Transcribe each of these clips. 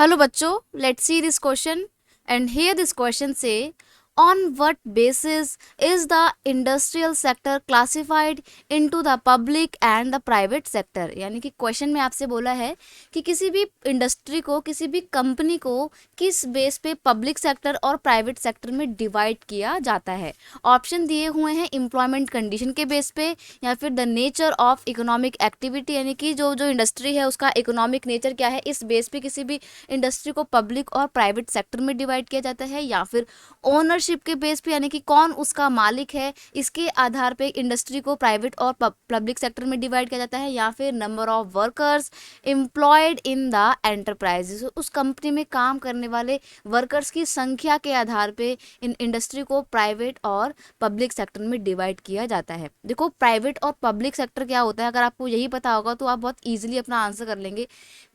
Hello बच्चों, let's see this question and here this question से on what basis is the industrial sector classified into the public and the private sector। यानी कि question में आपसे बोला है कि किसी भी इंडस्ट्री को, किसी भी कंपनी को किस बेस पे पब्लिक सेक्टर और प्राइवेट सेक्टर में डिवाइड किया जाता है। ऑप्शन दिए हुए हैं एम्प्लॉयमेंट कंडीशन के बेस पे, या फिर the nature of economic activity, यानी कि जो जो इंडस्ट्री है उसका इकोनॉमिक नेचर क्या है, इस बेस पे किसी भी इंडस्ट्री को पब्लिक और प्राइवेट सेक्टर में डिवाइड किया जाता है, या फिर ओनरशिप के बेस पे, यानी कि कौन उसका मालिक है, इसके आधार पे इंडस्ट्री को प्राइवेट और पब्लिक सेक्टर में डिवाइड किया जाता है, या फिर number of workers employed in the enterprises, उस कंपनी में काम करने वाले वर्कर्स की संख्या के आधार पे इन इंडस्ट्री को प्राइवेट और पब्लिक सेक्टर में डिवाइड किया जाता है। देखो, प्राइवेट और पब्लिक सेक्टर क्या होता है, अगर आपको यही पता होगा तो आप बहुत ईजिली अपना आंसर कर लेंगे।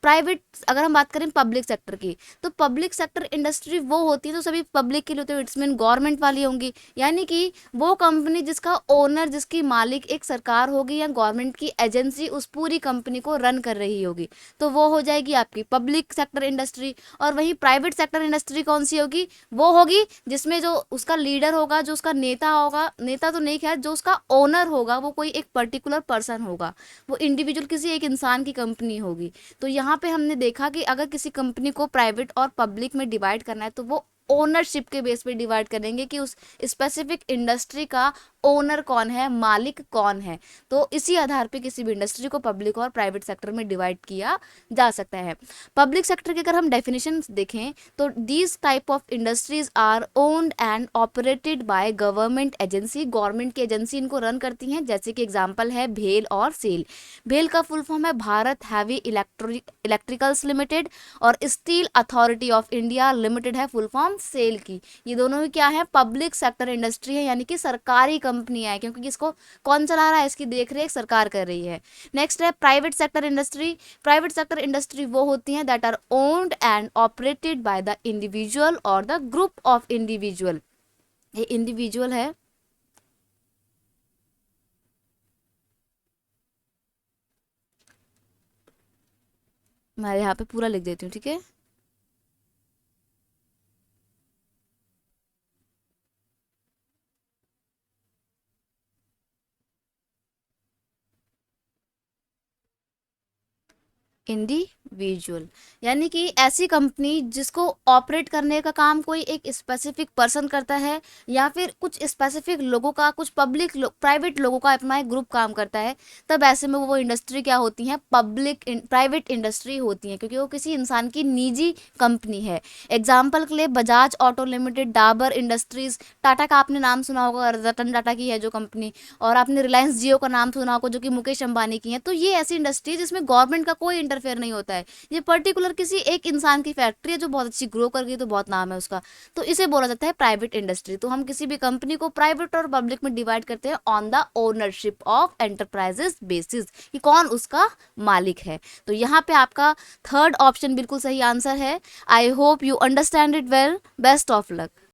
प्राइवेट, अगर हम बात करें पब्लिक सेक्टर की, तो पब्लिक सेक्टर इंडस्ट्री वो होती है जो सभी पब्लिक के लिए होती है, इट्स मीन गवर्नमेंट वाली होंगी, यानी कि वो कंपनी जिसका ओनर, जिसकी मालिक एक सरकार होगी या गवर्नमेंट की एजेंसी उस पूरी कंपनी को रन कर रही होगी, तो वो हो जाएगी आपकी पब्लिक सेक्टर इंडस्ट्री। और वहीं प्राइवेट सेक्टर इंडस्ट्री कौन सी होगी, वो होगी जिसमें जो उसका लीडर होगा, जो उसका नेता होगा, नेता तो नहीं खैर, जो उसका ओनर होगा वो कोई एक पर्टिकुलर पर्सन होगा, वो इंडिविजुअल किसी एक इंसान की कंपनी होगी। तो यहाँ पे हमने देखा कि अगर किसी कंपनी को प्राइवेट और पब्लिक में डिवाइड करना है तो वो ओनरशिप के बेस पे डिवाइड करेंगे कि उस स्पेसिफिक इंडस्ट्री का ओनर कौन है, मालिक कौन है। तो इसी आधार पे किसी भी इंडस्ट्री को पब्लिक और प्राइवेट सेक्टर में डिवाइड किया जा सकता है। पब्लिक सेक्टर की अगर हम डेफिनेशन देखें तो these type of industries are owned and operated by government agency, government की एजेंसी इनको रन करती हैं। जैसे कि एग्जाम्पल है भेल और सेल। भेल का फुल फॉर्म है भारत हैवी इलेक्ट्रिकल्स लिमिटेड, और steel authority of India limited है फुल फॉर्म सेल की। ये दोनों ही क्या है, पब्लिक सेक्टर इंडस्ट्री है, यानी कि सरकारी कंपनियां है, क्योंकि इसको कौन चला रहा है, इसकी देखरेख सरकार कर रही है। नेक्स्ट है private sector industry. Private sector industry वो होती हैं that are owned and operated by the individual और द ग्रुप ऑफ इंडिविजुअल। ये इंडिविजुअल है, मैं यहाँ पे पूरा लिख देती हूँ, ठीक है। इंडिविजुअल यानी कि ऐसी कंपनी जिसको ऑपरेट करने का काम कोई एक स्पेसिफिक पर्सन करता है, या फिर कुछ स्पेसिफिक लोगों का, कुछ पब्लिक प्राइवेट लोगों का अपना एक ग्रुप काम करता है, तब ऐसे में वो इंडस्ट्री क्या होती है, पब्लिक प्राइवेट इंडस्ट्री होती है, क्योंकि वो किसी इंसान की निजी कंपनी है। एग्जाम्पल के लिए Bajaj auto limited, Dabur industries, Tata का आपने नाम सुना होगा, रतन टाटा की है जो कंपनी, और आपने रिलायंस जियो का नाम सुना होगा जो कि मुकेश अंबानी की है। तो ये ऐसी इंडस्ट्री है जिसमें गवर्नमेंट का कोई इंटरफेयर नहीं होता है, ये पर्टिकुलर किसी एक इंसान की फैक्ट्री है जो बहुत अच्छी ग्रो कर गई, तो बहुत नाम है उसका, तो इसे बोला जाता है प्राइवेट इंडस्ट्री। तो हम किसी भी कंपनी को प्राइवेट और पब्लिक में डिवाइड करते हैं on the ownership of enterprises basis, कि कौन उसका मालिक है। तो यहाँ पे आपका थर्ड ऑप्शन बिल्कुल सही आंसर है। I hope you understand it well. Best of luck.